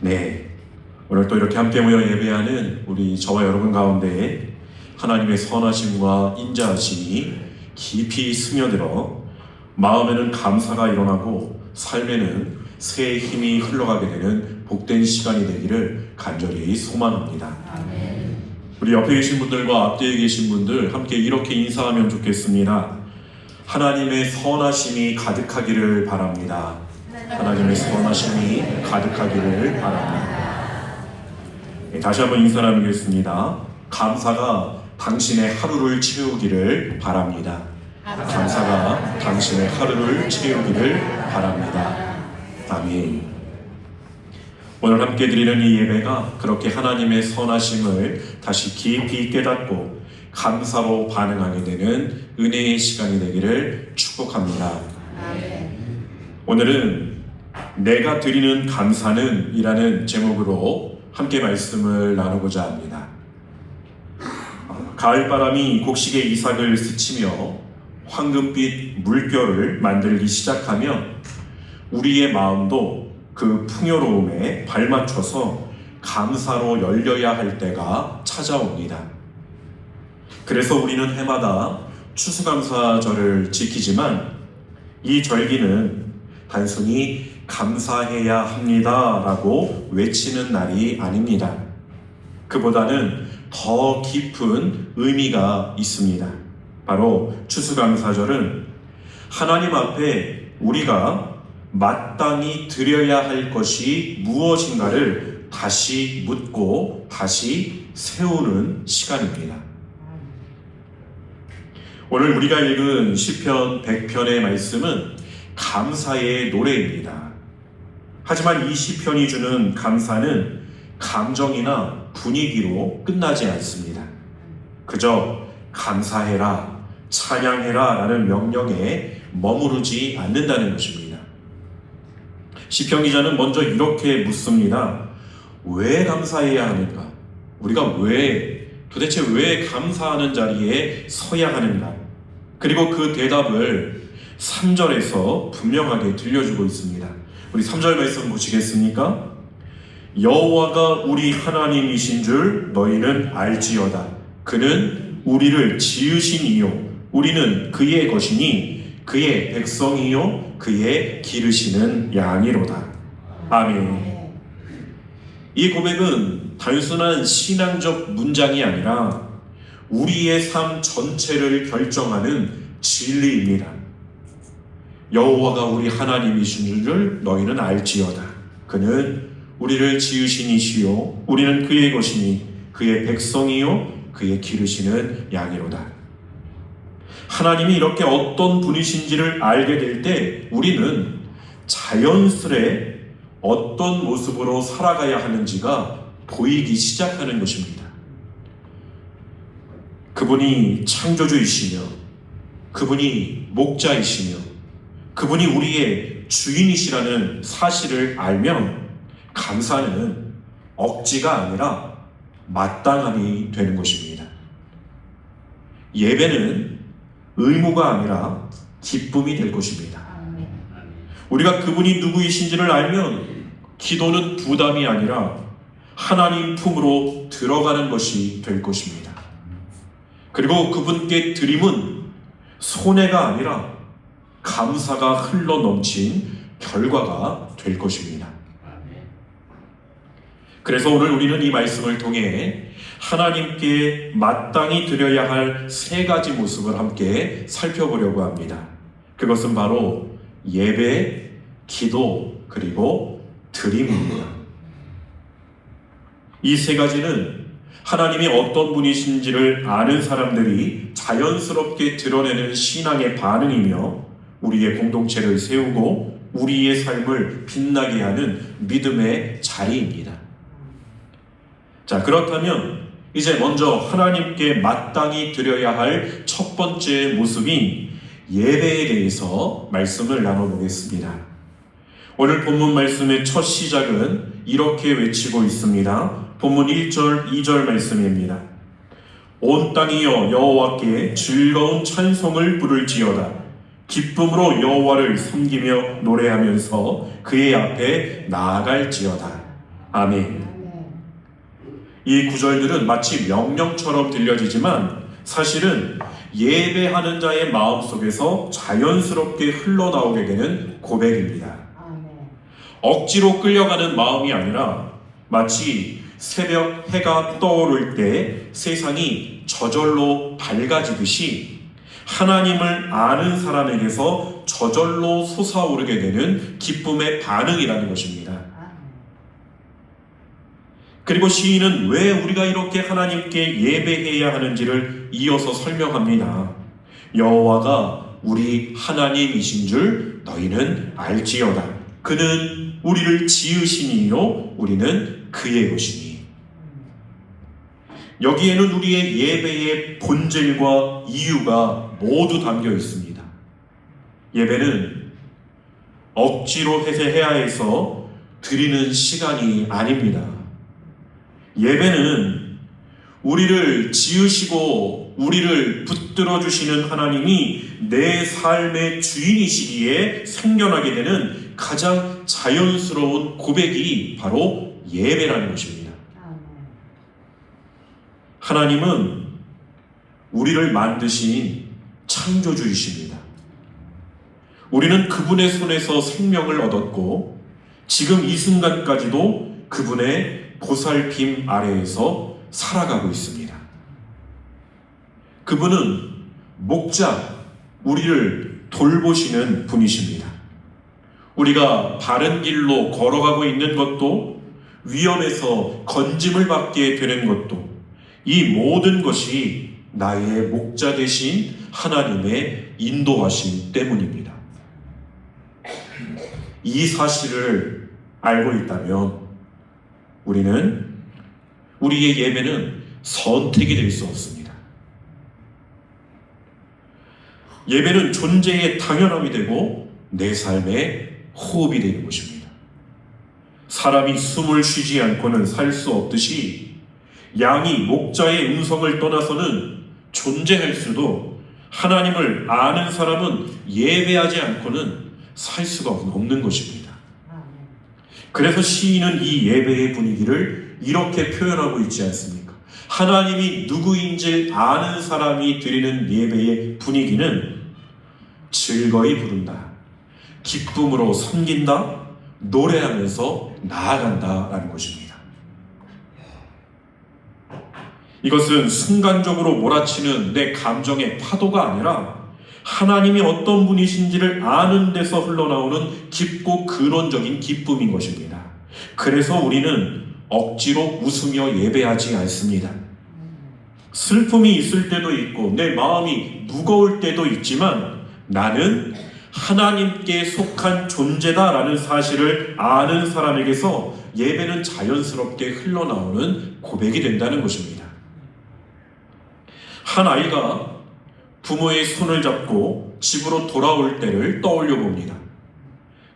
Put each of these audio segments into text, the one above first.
네, 오늘 또 이렇게 함께 모여 예배하는 우리 저와 여러분 가운데 하나님의 선하심과 인자하심이 깊이 스며들어 마음에는 감사가 일어나고 삶에는 새 힘이 흘러가게 되는 복된 시간이 되기를 간절히 소망합니다. 우리 옆에 계신 분들과 앞뒤에 계신 분들 함께 이렇게 인사하면 좋겠습니다. 하나님의 선하심이 가득하기를 바랍니다. 하나님의 선하심이 가득하기를 바랍니다. 네, 다시 한번 인사 나누겠습니다. 감사가 당신의 하루를 채우기를 바랍니다. 감사가 당신의 하루를 채우기를 바랍니다. 아멘. 오늘 함께 드리는 이 예배가 그렇게 하나님의 선하심을 다시 깊이 깨닫고 감사로 반응하게 되는 은혜의 시간이 되기를 축복합니다. 오늘은 내가 드리는 감사는 이라는 제목으로 함께 말씀을 나누고자 합니다. 가을바람이 곡식의 이삭을 스치며 황금빛 물결을 만들기 시작하면 우리의 마음도 그 풍요로움에 발맞춰서 감사로 열려야 할 때가 찾아옵니다. 그래서 우리는 해마다 추수감사절을 지키지만 이 절기는 단순히 감사해야 합니다라고 외치는 날이 아닙니다. 그보다는 더 깊은 의미가 있습니다. 바로 추수감사절은 하나님 앞에 우리가 마땅히 드려야 할 것이 무엇인가를 다시 묻고 다시 세우는 시간입니다. 오늘 우리가 읽은 시편 100편의 말씀은 감사의 노래입니다. 하지만 이 시편이 주는 감사는 감정이나 분위기로 끝나지 않습니다. 그저 감사해라, 찬양해라 라는 명령에 머무르지 않는다는 것입니다. 시편 기자는 먼저 이렇게 묻습니다. 왜 감사해야 하는가? 우리가 도대체 왜 감사하는 자리에 서야 하는가? 그리고 그 대답을 3절에서 분명하게 들려주고 있습니다. 우리 3절 말씀 보시겠습니까? 여호와가 우리 하나님이신 줄 너희는 알지어다. 그는 우리를 지으신 이요 우리는 그의 것이니 그의 백성이요 그의 기르시는 양이로다. 아멘. 이 고백은 단순한 신앙적 문장이 아니라 우리의 삶 전체를 결정하는 진리입니다. 여호와가 우리 하나님이신 줄 너희는 알지어다. 그는 우리를 지으신 이시요 우리는 그의 것이니 그의 백성이요 그의 기르시는 양이로다. 하나님이 이렇게 어떤 분이신지를 알게 될 때 우리는 자연스레 어떤 모습으로 살아가야 하는지가 보이기 시작하는 것입니다. 그분이 창조주이시며 그분이 목자이시며 그분이 우리의 주인이시라는 사실을 알면 감사는 억지가 아니라 마땅함이 되는 것입니다. 예배는 의무가 아니라 기쁨이 될 것입니다. 우리가 그분이 누구이신지를 알면 기도는 부담이 아니라 하나님 품으로 들어가는 것이 될 것입니다. 그리고 그분께 드림은 손해가 아니라 감사가 흘러넘친 결과가 될 것입니다. 그래서 오늘 우리는 이 말씀을 통해 하나님께 마땅히 드려야 할 3가지 모습을 함께 살펴보려고 합니다. 그것은 바로 예배, 기도, 그리고 드림입니다. 이 3가지는 하나님이 어떤 분이신지를 아는 사람들이 자연스럽게 드러내는 신앙의 반응이며 우리의 공동체를 세우고 우리의 삶을 빛나게 하는 믿음의 자리입니다. 자, 그렇다면 이제 먼저 하나님께 마땅히 드려야 할 첫 번째 모습인 예배에 대해서 말씀을 나눠보겠습니다. 오늘 본문 말씀의 첫 시작은 이렇게 외치고 있습니다. 본문 1절, 2절 말씀입니다. 온 땅이여 여호와께 즐거운 찬송을 부를지어다. 기쁨으로 여호와를 섬기며 노래하면서 그의 앞에 나아갈지어다. 아멘. 이 구절들은 마치 명령처럼 들려지지만 사실은 예배하는 자의 마음속에서 자연스럽게 흘러나오게 되는 고백입니다. 억지로 끌려가는 마음이 아니라 마치 새벽 해가 떠오를 때 세상이 저절로 밝아지듯이 하나님을 아는 사람에게서 저절로 솟아오르게 되는 기쁨의 반응이라는 것입니다. 그리고 시인은 왜 우리가 이렇게 하나님께 예배해야 하는지를 이어서 설명합니다. 여호와가 우리 하나님이신 줄 너희는 알지어다. 그는 우리를 지으시니요 우리는 그의 것이니. 여기에는 우리의 예배의 본질과 이유가 모두 담겨 있습니다. 예배는 억지로 해야 해서 드리는 시간이 아닙니다. 예배는 우리를 지으시고 우리를 붙들어 주시는 하나님이 내 삶의 주인이시기에 생겨나게 되는 가장 자연스러운 고백이 바로 예배라는 것입니다. 하나님은 우리를 만드신 창조주이십니다. 우리는 그분의 손에서 생명을 얻었고 지금 이 순간까지도 그분의 보살핌 아래에서 살아가고 있습니다. 그분은 목자, 우리를 돌보시는 분이십니다. 우리가 바른 길로 걸어가고 있는 것도 위험에서 건짐을 받게 되는 것도 이 모든 것이 나의 목자 되신 하나님의 인도하심 때문입니다. 이 사실을 알고 있다면 우리의 예배는 선택이 될 수 없습니다. 예배는 존재의 당연함이 되고 내 삶의 호흡이 되는 것입니다. 사람이 숨을 쉬지 않고는 살 수 없듯이 양이 목자의 음성을 떠나서는 존재할 수도 하나님을 아는 사람은 예배하지 않고는 살 수가 없는 것입니다. 그래서 시인은 이 예배의 분위기를 이렇게 표현하고 있지 않습니까? 하나님이 누구인지 아는 사람이 드리는 예배의 분위기는 즐거이 부른다, 기쁨으로 섬긴다, 노래하면서 나아간다라는 것입니다. 이것은 순간적으로 몰아치는 내 감정의 파도가 아니라 하나님이 어떤 분이신지를 아는 데서 흘러나오는 깊고 근원적인 기쁨인 것입니다. 그래서 우리는 억지로 웃으며 예배하지 않습니다. 슬픔이 있을 때도 있고 내 마음이 무거울 때도 있지만 나는 하나님께 속한 존재다라는 사실을 아는 사람에게서 예배는 자연스럽게 흘러나오는 고백이 된다는 것입니다. 한 아이가 부모의 손을 잡고 집으로 돌아올 때를 떠올려 봅니다.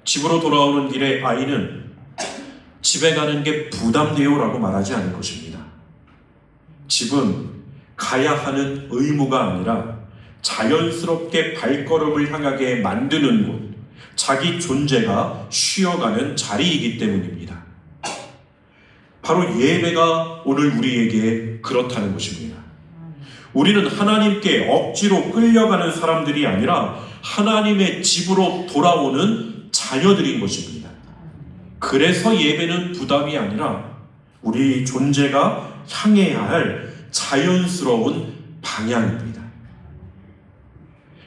집으로 돌아오는 길에 아이는 집에 가는 게 부담돼요 라고 말하지 않을 것입니다. 집은 가야 하는 의무가 아니라 자연스럽게 발걸음을 향하게 만드는 곳, 자기 존재가 쉬어가는 자리이기 때문입니다. 바로 예배가 오늘 우리에게 그렇다는 것입니다. 우리는 하나님께 억지로 끌려가는 사람들이 아니라 하나님의 집으로 돌아오는 자녀들인 것입니다. 그래서 예배는 부담이 아니라 우리 존재가 향해야 할 자연스러운 방향입니다.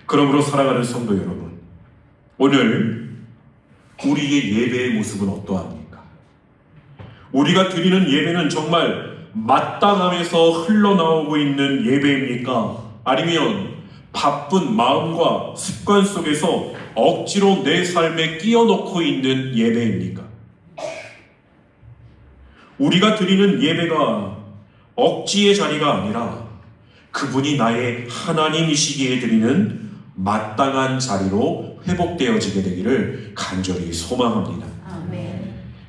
그러므로 사랑하는 성도 여러분, 오늘 우리의 예배의 모습은 어떠합니까? 우리가 드리는 예배는 정말 마땅함에서 흘러나오고 있는 예배입니까? 아니면 바쁜 마음과 습관 속에서 억지로 내 삶에 끼워넣고 있는 예배입니까? 우리가 드리는 예배가 억지의 자리가 아니라 그분이 나의 하나님이시기에 드리는 마땅한 자리로 회복되어지게 되기를 간절히 소망합니다.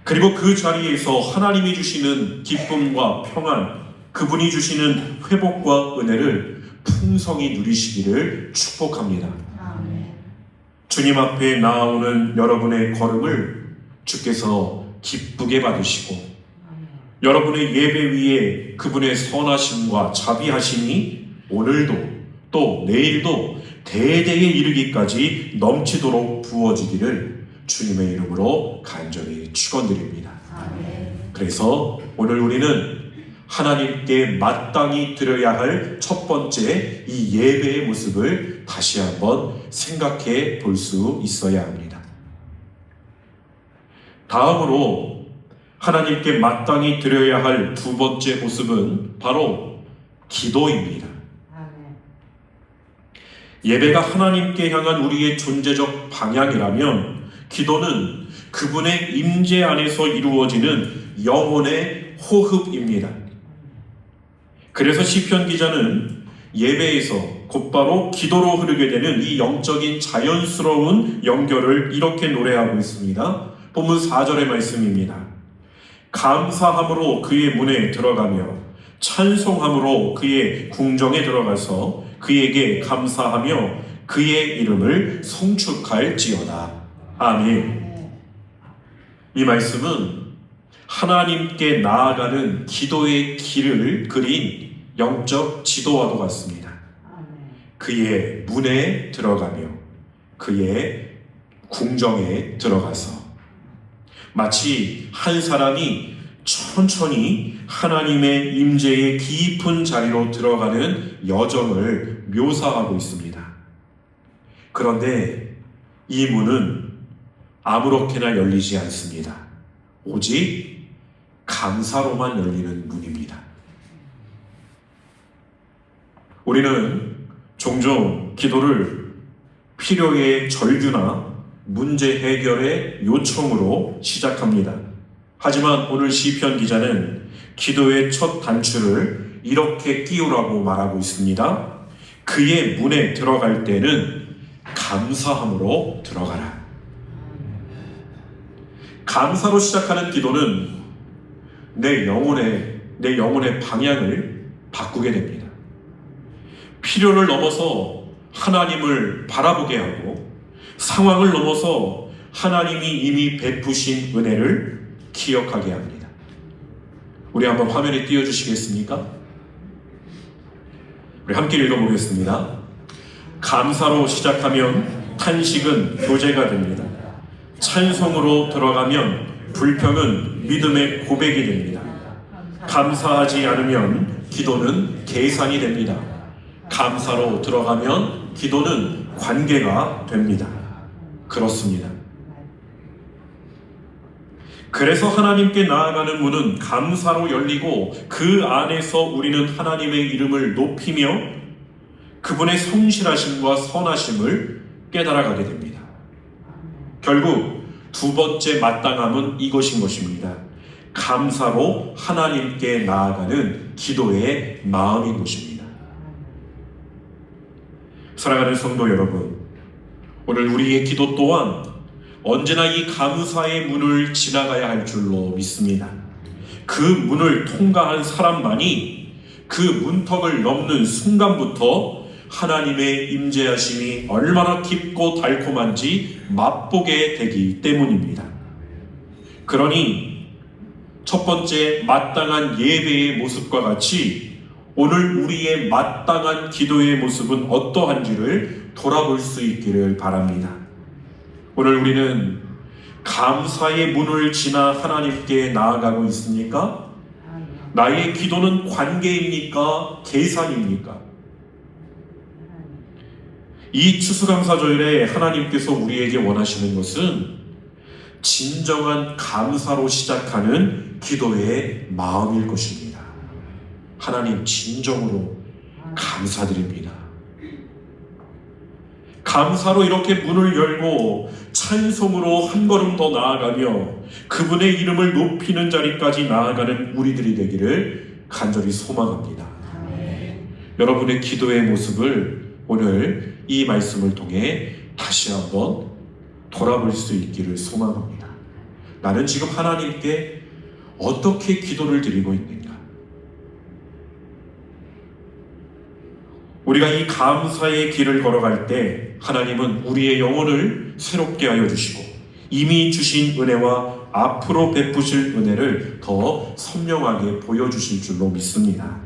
그리고 그 자리에서 하나님이 주시는 기쁨과 평안, 그분이 주시는 회복과 은혜를 풍성히 누리시기를 축복합니다. 주님 앞에 나아오는 여러분의 걸음을 주께서 기쁘게 받으시고 여러분의 예배 위에 그분의 선하심과 자비하심이 오늘도 또 내일도 대대에 이르기까지 넘치도록 부어지기를 주님의 이름으로 간절히 축원드립니다. 그래서 오늘 우리는 하나님께 마땅히 드려야 할 첫 번째 이 예배의 모습을 다시 한번 생각해 볼 수 있어야 합니다. 다음으로 하나님께 마땅히 드려야 할 두 번째 모습은 바로 기도입니다. 예배가 하나님께 향한 우리의 존재적 방향이라면 기도는 그분의 임재 안에서 이루어지는 영혼의 호흡입니다. 그래서 시편 기자는 예배에서 곧바로 기도로 흐르게 되는 이 영적인 자연스러운 연결을 이렇게 노래하고 있습니다. 본문 4절의 말씀입니다. 감사함으로 그의 문에 들어가며 찬송함으로 그의 궁정에 들어가서 그에게 감사하며 그의 이름을 송축할지어다. 아멘. 이 말씀은 하나님께 나아가는 기도의 길을 그린 영적 지도와도 같습니다. 그의 문에 들어가며 그의 궁정에 들어가서 마치 한 사람이 천천히 하나님의 임재의 깊은 자리로 들어가는 여정을 묘사하고 있습니다. 그런데 이 문은 아무렇게나 열리지 않습니다. 오직 감사로만 열리는 문입니다. 우리는 종종 기도를 필요의 절규나 문제 해결의 요청으로 시작합니다. 하지만 오늘 시편 기자는 기도의 첫 단추를 이렇게 끼우라고 말하고 있습니다. 그의 문에 들어갈 때는 감사함으로 들어가라. 감사로 시작하는 기도는 내 영혼의 방향을 바꾸게 됩니다. 필요를 넘어서 하나님을 바라보게 하고 상황을 넘어서 하나님이 이미 베푸신 은혜를 기억하게 합니다. 우리 한번 화면에 띄워주시겠습니까? 우리 함께 읽어보겠습니다. 감사로 시작하면 탄식은 교제가 됩니다. 찬송으로 들어가면 불평은 믿음의 고백이 됩니다. 감사하지 않으면 기도는 계산이 됩니다. 감사로 들어가면 기도는 관계가 됩니다. 그렇습니다. 그래서 하나님께 나아가는 문은 감사로 열리고 그 안에서 우리는 하나님의 이름을 높이며 그분의 성실하심과 선하심을 깨달아가게 됩니다. 결국 두 번째 마땅함은 이것인 것입니다. 감사로 하나님께 나아가는 기도의 마음인 것입니다. 사랑하는 성도 여러분, 오늘 우리의 기도 또한 언제나 이 감사의 문을 지나가야 할 줄로 믿습니다. 그 문을 통과한 사람만이 그 문턱을 넘는 순간부터 하나님의 임재하심이 얼마나 깊고 달콤한지 맛보게 되기 때문입니다. 그러니 첫 번째 마땅한 예배의 모습과 같이 오늘 우리의 마땅한 기도의 모습은 어떠한지를 돌아볼 수 있기를 바랍니다. 오늘 우리는 감사의 문을 지나 하나님께 나아가고 있습니까? 나의 기도는 관계입니까? 계산입니까? 이 추수감사절에 하나님께서 우리에게 원하시는 것은 진정한 감사로 시작하는 기도의 마음일 것입니다. 하나님, 진정으로 감사드립니다. 감사로 이렇게 문을 열고 찬송으로 한 걸음 더 나아가며 그분의 이름을 높이는 자리까지 나아가는 우리들이 되기를 간절히 소망합니다. 여러분의 기도의 모습을 오늘 이 말씀을 통해 다시 한번 돌아볼 수 있기를 소망합니다. 나는 지금 하나님께 어떻게 기도를 드리고 있는가? 우리가 이 감사의 길을 걸어갈 때 하나님은 우리의 영혼을 새롭게 하여 주시고 이미 주신 은혜와 앞으로 베푸실 은혜를 더 선명하게 보여주실 줄로 믿습니다.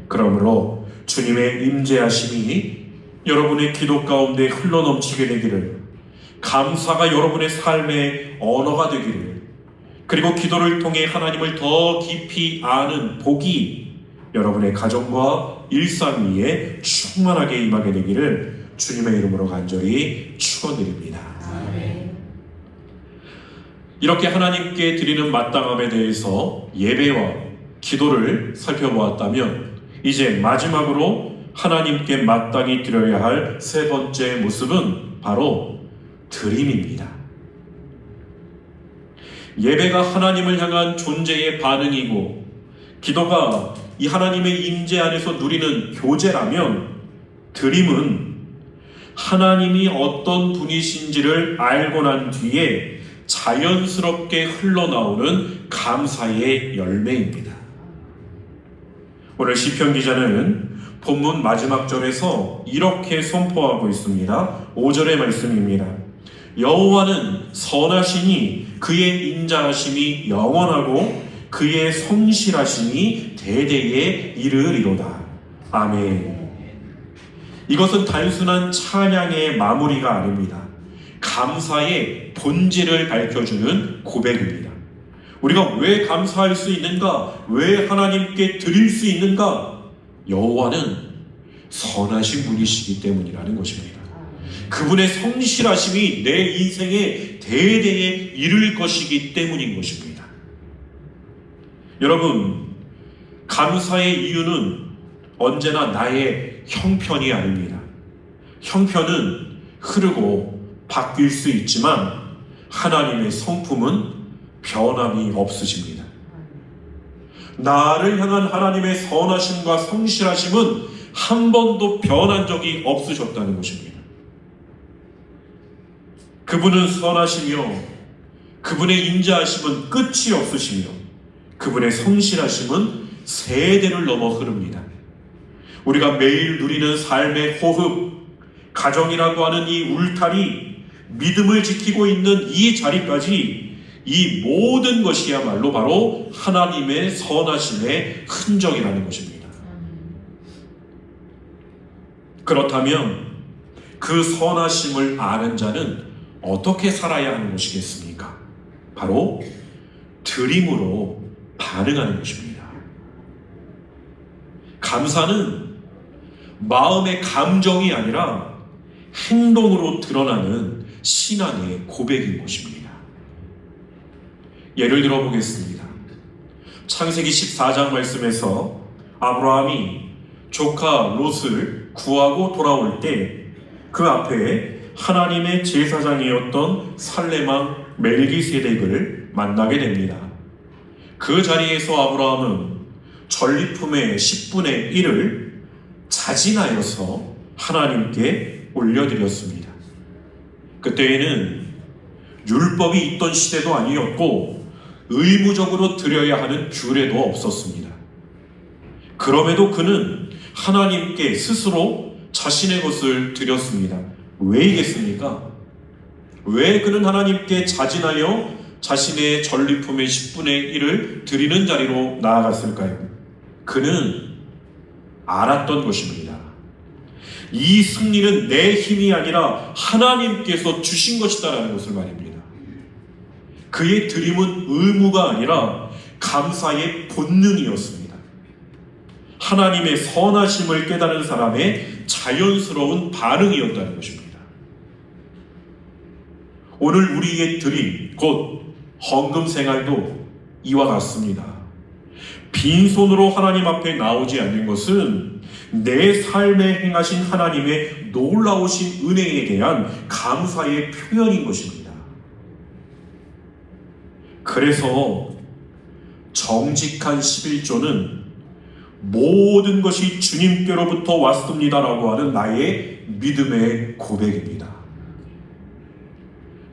그러므로 주님의 임재하심이 여러분의 기도 가운데 흘러넘치게 되기를, 감사가 여러분의 삶의 언어가 되기를, 그리고 기도를 통해 하나님을 더 깊이 아는 복이 여러분의 가정과 일상 위에 충만하게 임하게 되기를 주님의 이름으로 간절히 축원드립니다. 이렇게 하나님께 드리는 마땅함에 대해서 예배와 기도를 살펴보았다면, 이제 마지막으로 하나님께 마땅히 드려야 할 세 번째 모습은 바로 드림입니다. 예배가 하나님을 향한 존재의 반응이고, 기도가 이 하나님의 임재 안에서 누리는 교제라면, 드림은 하나님이 어떤 분이신지를 알고 난 뒤에 자연스럽게 흘러나오는 감사의 열매입니다. 오늘 시편 기자는 본문 마지막 절에서 이렇게 선포하고 있습니다. 5절의 말씀입니다. 여호와는 선하시니 그의 인자하심이 영원하고 그의 성실하심이 대대에 이르리로다. 아멘. 이것은 단순한 찬양의 마무리가 아닙니다. 감사의 본질을 밝혀주는 고백입니다. 우리가 왜 감사할 수 있는가? 왜 하나님께 드릴 수 있는가? 여호와는 선하신 분이시기 때문이라는 것입니다. 그분의 성실하심이 내 인생에 대대에 이를 것이기 때문인 것입니다. 여러분, 감사의 이유는 언제나 나의 형편이 아닙니다. 형편은 흐르고 바뀔 수 있지만 하나님의 성품은 변함이 없으십니다. 나를 향한 하나님의 선하심과 성실하심은 한 번도 변한 적이 없으셨다는 것입니다. 그분은 선하시며 그분의 인자하심은 끝이 없으시며 그분의 성실하심은 세대를 넘어 흐릅니다. 우리가 매일 누리는 삶의 호흡, 가정이라고 하는 이 울타리, 믿음을 지키고 있는 이 자리까지, 이 모든 것이야말로 바로 하나님의 선하심의 흔적이라는 것입니다. 그렇다면 그 선하심을 아는 자는 어떻게 살아야 하는 것이겠습니까? 바로 드림으로 반응하는 것입니다. 감사는 마음의 감정이 아니라 행동으로 드러나는 신앙의 고백인 것입니다. 예를 들어 보겠습니다. 창세기 14장 말씀에서 아브라함이 조카 롯을 구하고 돌아올 때 그 앞에 하나님의 제사장이었던 살레망 멜기세덱을 만나게 됩니다. 그 자리에서 아브라함은 전리품의 10분의 1을 자진하여서 하나님께 올려드렸습니다. 그때에는 율법이 있던 시대도 아니었고 의무적으로 드려야 하는 규례도 없었습니다. 그럼에도 그는 하나님께 스스로 자신의 것을 드렸습니다. 왜이겠습니까? 왜 그는 하나님께 자진하여 자신의 전리품의 10분의 1을 드리는 자리로 나아갔을까요? 그는 알았던 것입니다. 이 승리는 내 힘이 아니라 하나님께서 주신 것이다라는 것을 말입니다. 그의 드림은 의무가 아니라 감사의 본능이었습니다. 하나님의 선하심을 깨달은 사람의 자연스러운 반응이었다는 것입니다. 오늘 우리의 드림, 곧 헌금 생활도 이와 같습니다. 빈손으로 하나님 앞에 나오지 않는 것은 내 삶에 행하신 하나님의 놀라우신 은혜에 대한 감사의 표현인 것입니다. 그래서 정직한 11조는 모든 것이 주님께로부터 왔습니다라고 하는 나의 믿음의 고백입니다.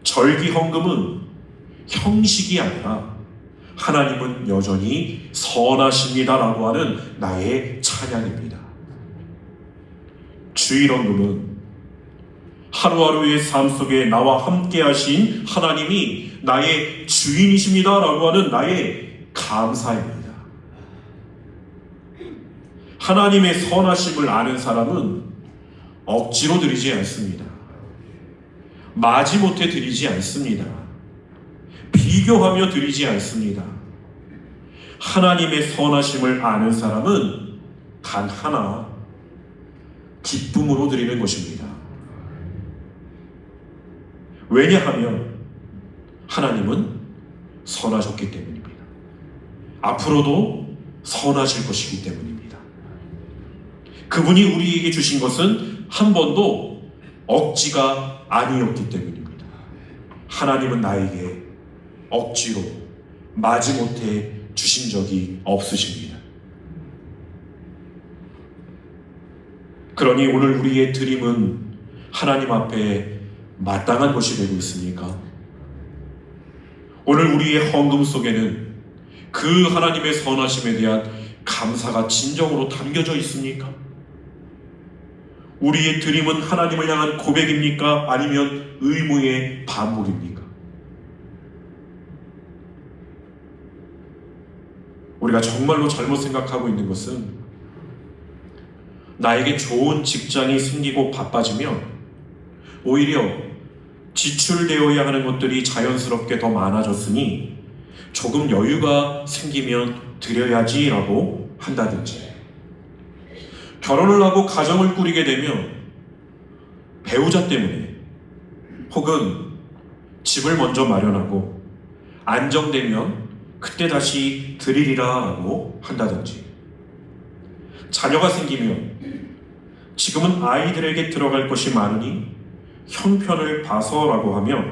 절기 헌금은 형식이 아니라 하나님은 여전히 선하십니다라고 하는 나의 찬양입니다. 주일 헌금은 하루하루의 삶 속에 나와 함께 하신 하나님이 나의 주인이십니다 라고 하는 나의 감사입니다. 하나님의 선하심을 아는 사람은 억지로 드리지 않습니다. 마지못해 드리지 않습니다. 비교하며 드리지 않습니다. 하나님의 선하심을 아는 사람은 단 하나, 기쁨으로 드리는 것입니다. 왜냐하면 하나님은 선하셨기 때문입니다. 앞으로도 선하실 것이기 때문입니다. 그분이 우리에게 주신 것은 한 번도 억지가 아니었기 때문입니다. 하나님은 나에게 억지로 마지못해 주신 적이 없으십니다. 그러니 오늘 우리의 드림은 하나님 앞에 마땅한 것이 되고 있습니까? 오늘 우리의 헌금 속에는 그 하나님의 선하심에 대한 감사가 진정으로 담겨져 있습니까? 우리의 드림은 하나님을 향한 고백입니까? 아니면 의무의 반복입니까? 우리가 정말로 잘못 생각하고 있는 것은 나에게 좋은 직장이 생기고 바빠지면 오히려 지출되어야 하는 것들이 자연스럽게 더 많아졌으니 조금 여유가 생기면 드려야지라고 한다든지, 결혼을 하고 가정을 꾸리게 되면 배우자 때문에 혹은 집을 먼저 마련하고 안정되면 그때 다시 드리리라라고 한다든지, 자녀가 생기면 지금은 아이들에게 들어갈 것이 많으니 형편을 봐서라고 하며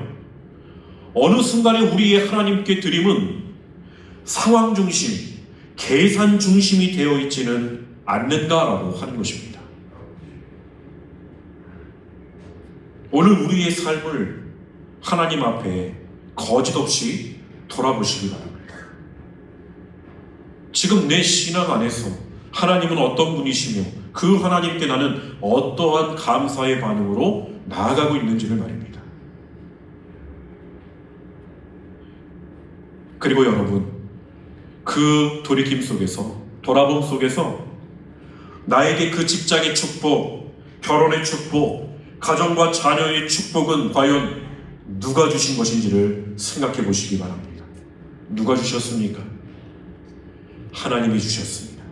어느 순간에 우리의 하나님께 드림은 상황 중심, 계산 중심이 되어 있지는 않는가라고 하는 것입니다. 오늘 우리의 삶을 하나님 앞에 거짓없이 돌아보시기 바랍니다. 지금 내 신앙 안에서 하나님은 어떤 분이시며 그 하나님께 나는 어떠한 감사의 반응으로 나아가고 있는지를 말입니다. 그리고 여러분, 그 돌이킴 속에서, 돌아봄 속에서 나에게 그 직장의 축복, 결혼의 축복, 가정과 자녀의 축복은 과연 누가 주신 것인지를 생각해 보시기 바랍니다. 누가 주셨습니까? 하나님이 주셨습니다.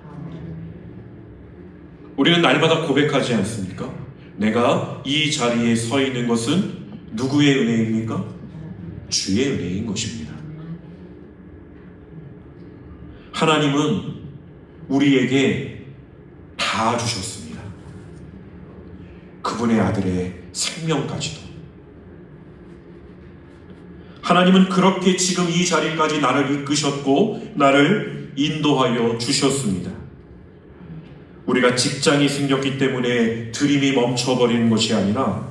우리는 날마다 고백하지 않습니까? 내가 이 자리에 서 있는 것은 누구의 은혜입니까? 주의 은혜인 것입니다. 하나님은 우리에게 다 주셨습니다. 그분의 아들의 생명까지도. 하나님은 그렇게 지금 이 자리까지 나를 이끄셨고 나를 인도하여 주셨습니다. 우리가 직장이 생겼기 때문에 드림이 멈춰버리는 것이 아니라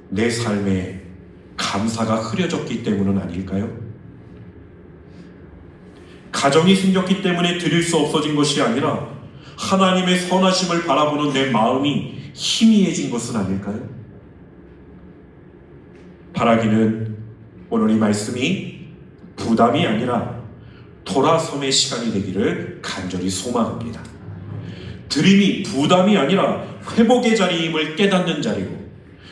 내 삶에 감사가 흐려졌기 때문은 아닐까요? 가정이 생겼기 때문에 드릴 수 없어진 것이 아니라 하나님의 선하심을 바라보는 내 마음이 희미해진 것은 아닐까요? 바라기는 오늘 이 말씀이 부담이 아니라 돌아섬의 시간이 되기를 간절히 소망합니다. 드림이 부담이 아니라 회복의 자리임을 깨닫는 자리고,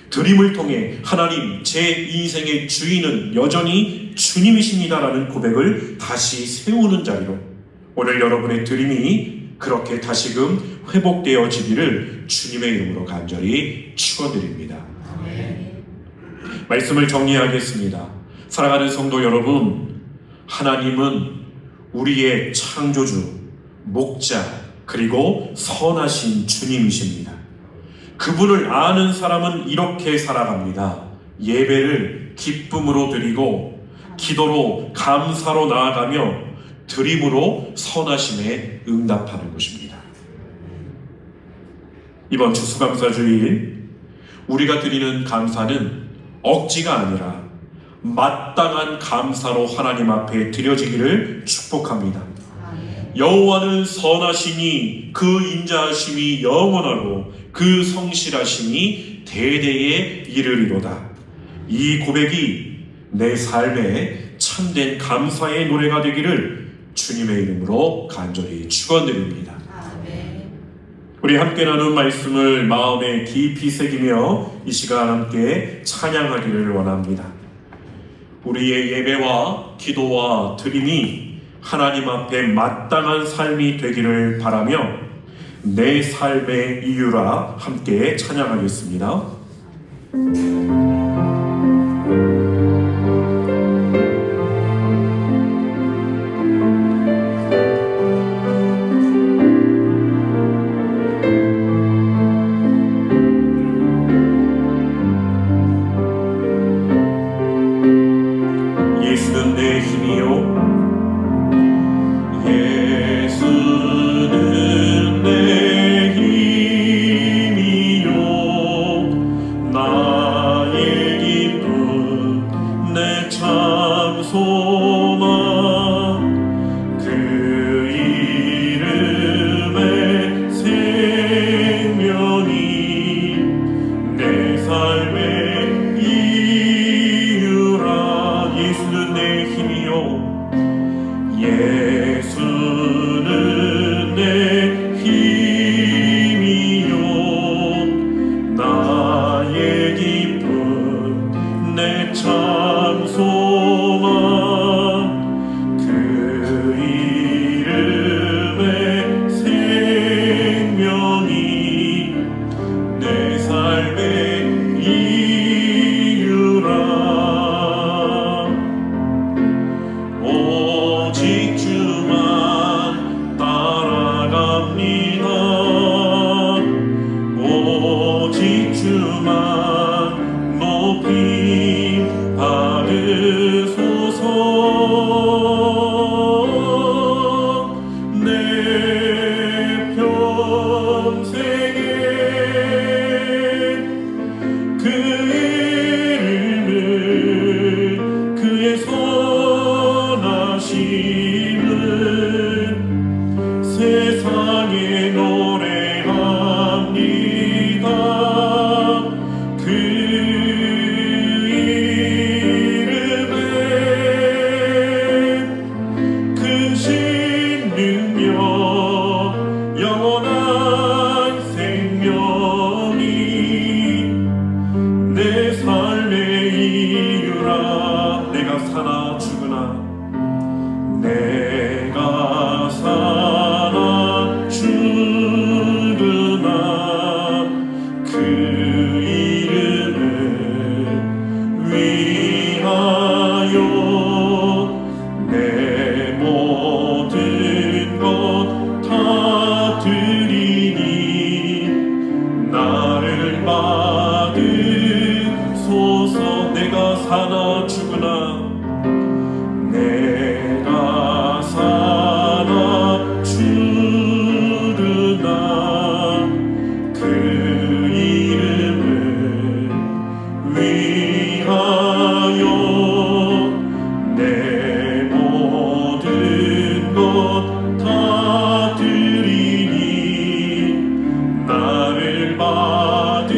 드림을 통해 하나님, 제 인생의 주인은 여전히 주님이십니다라는 고백을 다시 세우는 자리로 오늘 여러분의 드림이 그렇게 다시금 회복되어지기를 주님의 이름으로 간절히 축원드립니다. 말씀을 정리하겠습니다. 사랑하는 성도 여러분, 하나님은 우리의 창조주, 목자, 그리고 선하신 주님이십니다. 그분을 아는 사람은 이렇게 살아갑니다. 예배를 기쁨으로 드리고 기도로 감사로 나아가며 드림으로 선하심에 응답하는 것입니다. 이번 추수감사주일 우리가 드리는 감사는 억지가 아니라 마땅한 감사로 하나님 앞에 드려지기를 축복합니다. 여호와는 선하시니 그 인자하심이 영원하고 그 성실하심이 대대에 이르리로다. 이 고백이 내 삶에 참된 감사의 노래가 되기를 주님의 이름으로 간절히 축원드립니다. 우리 함께 나눈 말씀을 마음에 깊이 새기며 이 시간 함께 찬양하기를 원합니다. 우리의 예배와 기도와 드림이 하나님 앞에 마땅한 삶이 되기를 바라며 내 삶의 이유라 함께 찬양하겠습니다. 예수는 내 힘이요 예수는 내 힘이요 나의 기쁨 내 참 소망 그 이름의 생명이 내 삶의 이유라. 예수는 내 힘이요 예수는 내 힘이요 나의 기쁨 내 참 소망 그 이름의 생명이 내 삶의 이유라. 오직 주만 따라갑니다. 오직 주만 높이 받으소서. 내 평생에 그 이름을 그의 선하심을 세상에 노래합니다. 그 이름에 크신 능력 영원한 생명이 내 삶의 이유라. 내가 사나 죽으나 내가 사나 죽으나 그 이름을 위하여 내 모든 것 다 드리니 나를 받으소서. 내가 사나 죽으나 내가 사나 죽으나 그 이름을 위하여 내 모든 것 다 드리니 나를 받으소서.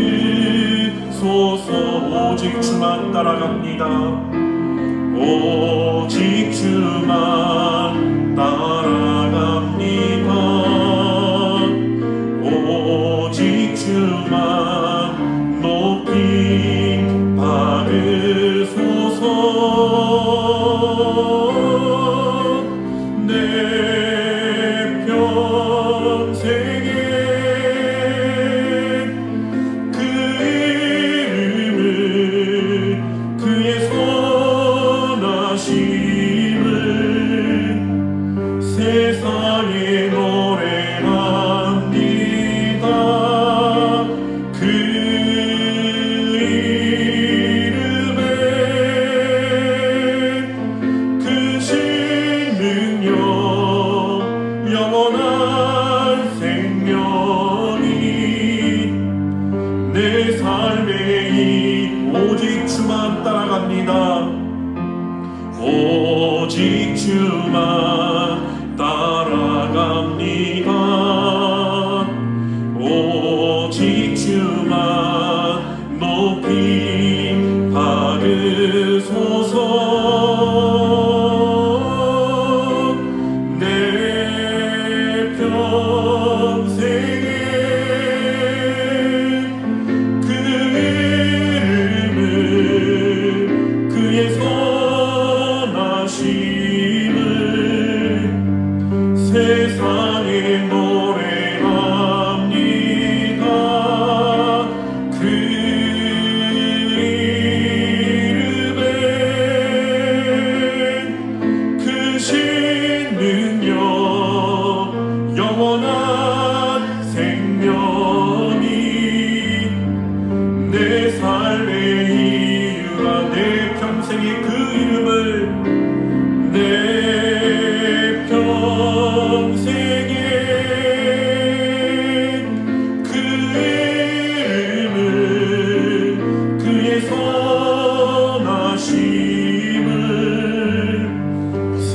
오직 주만 따라갑니다. 오직 주만 따라갑니다. 오직 주만 높이 받으소서. 내 평생에 그 이름을 그의 선하심을 세상에 노래합니다. 그 이름에 크신 능력 영원한 생명이 내 삶의 이 오직 주만 따라갑니다. 오직 주만 따라갑니다. 오직 주만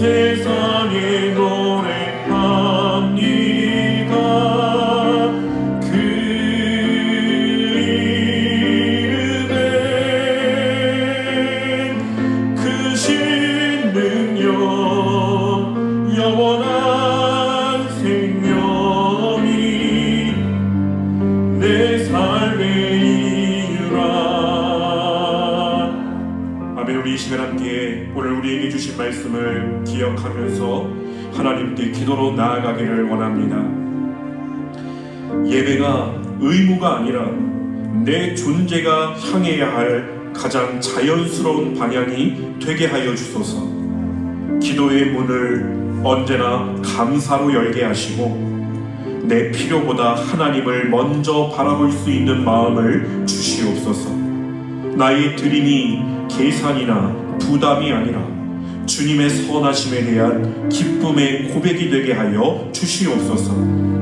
세상에 노래합니다. 그 이름에 크신 능력 영원한 생명이 내 삶의 이유라. 아멘. 우리 이 시간 함께 오늘 우리에게 주신 말씀을 기억하면서 하나님께 기도로 나아가기를 원합니다. 예배가 의무가 아니라 내 존재가 향해야 할 가장 자연스러운 방향이 되게 하여 주소서. 기도의 문을 언제나 감사로 열게 하시고 내 필요보다 하나님을 먼저 바라볼 수 있는 마음을 주시옵소서. 나의 드림이 계산이나 부담이 아니라 주님의 선하심에 대한 기쁨의 고백이 되게 하여 주시옵소서.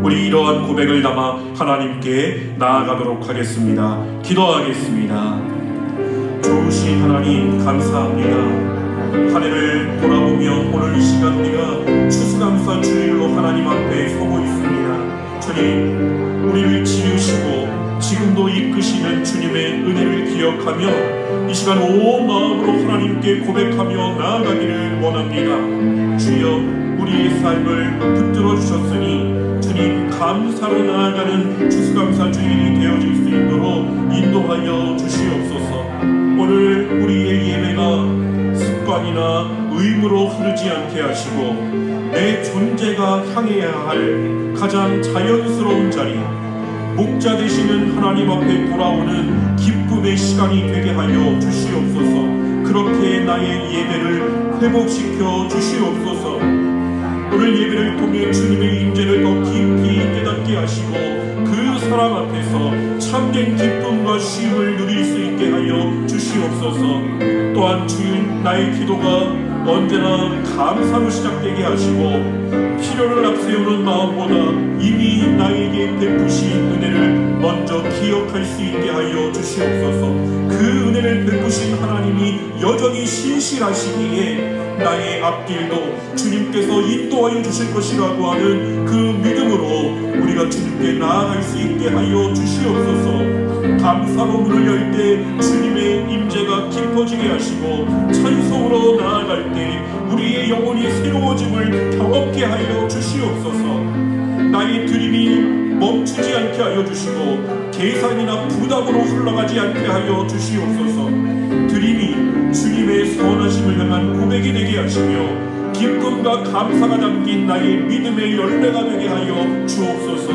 우리 이러한 고백을 담아 하나님께 나아가도록 하겠습니다. 기도하겠습니다. 좋으신 하나님 감사합니다. 한 해를 돌아보며 오늘 이 시간 우리가 추수감사 주일로 하나님 앞에 서고 있습니다. 주님, 우리를 지으시고 지금도 이끄시는 주님의 은혜를 기억하며 이 시간 온 마음으로 하나님께 고백하며 나아가기를 원합니다. 주여, 우리의 삶을 붙들어 주셨으니 주님 감사로 나아가는 추수감사 주일이 되어질 수 있도록 인도하여 주시옵소서. 오늘 우리의 예배가 습관이나 의무로 흐르지 않게 하시고 내 존재가 향해야 할 가장 자연스러운 자리, 목자 되시는 하나님 앞에 돌아오는 기쁨의 시간이 되게 하여 주시옵소서. 그렇게 나의 예배를 회복시켜 주시옵소서. 오늘 예배를 통해 주님의 임재를 더 깊이 깨닫게 하시고 그 사람 앞에서 참된 기쁨과 쉼을 누릴 수 있게 하여 주시옵소서. 또한 주님, 나의 기도가 언제나 감사로 시작되게 하시고 필요를 앞세우는 마음보다 이미 나에게 베푸신 은혜를 먼저 기억할 수 있게 하여 주시옵소서. 그 은혜를 베푸신 하나님이 여전히 신실하시기에 나의 앞길도 주님께서 인도하여 주실 것이라고 하는 그 믿음으로 우리가 주님께 나아갈 수 있게 하여 주시옵소서. 감사로 문을 열 때 주님의 임재가 깊어지게 하시고 찬송으로 나아갈 때 우리의 영혼이 새로워짐을 경험케 하여 주시옵소서. 나의 드림이 멈추지 않게 하여 주시고 계산이나 부담으로 흘러가지 않게 하여 주시옵소서. 드림이 주님의 선하심을 향한 고백이 되게 하시며 기쁨과 감사가 담긴 나의 믿음의 열매가 되게 하여 주옵소서.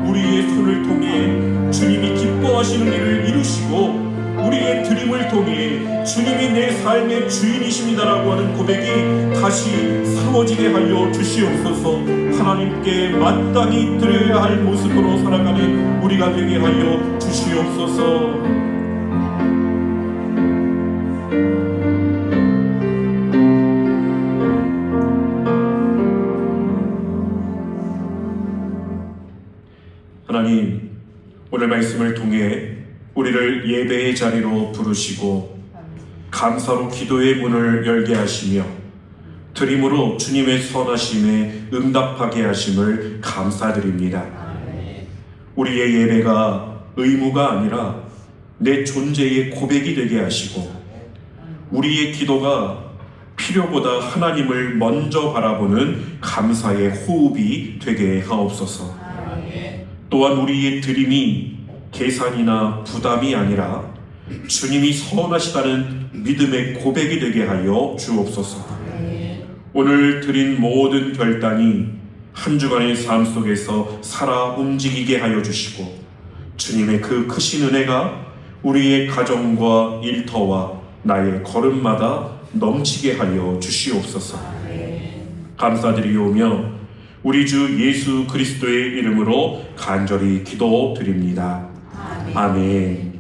우리의 손을 통해 주님이 기뻐하시는 일을 이루시고 우리의 드림을 통해 주님이 내 삶의 주인이십니다라고 하는 고백이 다시 세워지게 하여 주시옵소서. 하나님께 마땅히 드려야 할 모습으로 살아가는 우리가 되게 하여 주시옵소서. 하나님, 오늘 말씀을 통해 우리를 예배의 자리로 부르시고 감사로 기도의 문을 열게 하시며 드림으로 주님의 선하심에 응답하게 하심을 감사드립니다. 우리의 예배가 의무가 아니라 내 존재의 고백이 되게 하시고 우리의 기도가 필요보다 하나님을 먼저 바라보는 감사의 호흡이 되게 하옵소서. 또한 우리의 드림이 계산이나 부담이 아니라 주님이 선하시다는 믿음의 고백이 되게 하여 주옵소서. 오늘 드린 모든 결단이 한 주간의 삶 속에서 살아 움직이게 하여 주시고 주님의 그 크신 은혜가 우리의 가정과 일터와 나의 걸음마다 넘치게 하여 주시옵소서. 감사드리오며 우리 주 예수 그리스도의 이름으로 간절히 기도드립니다. 아멘.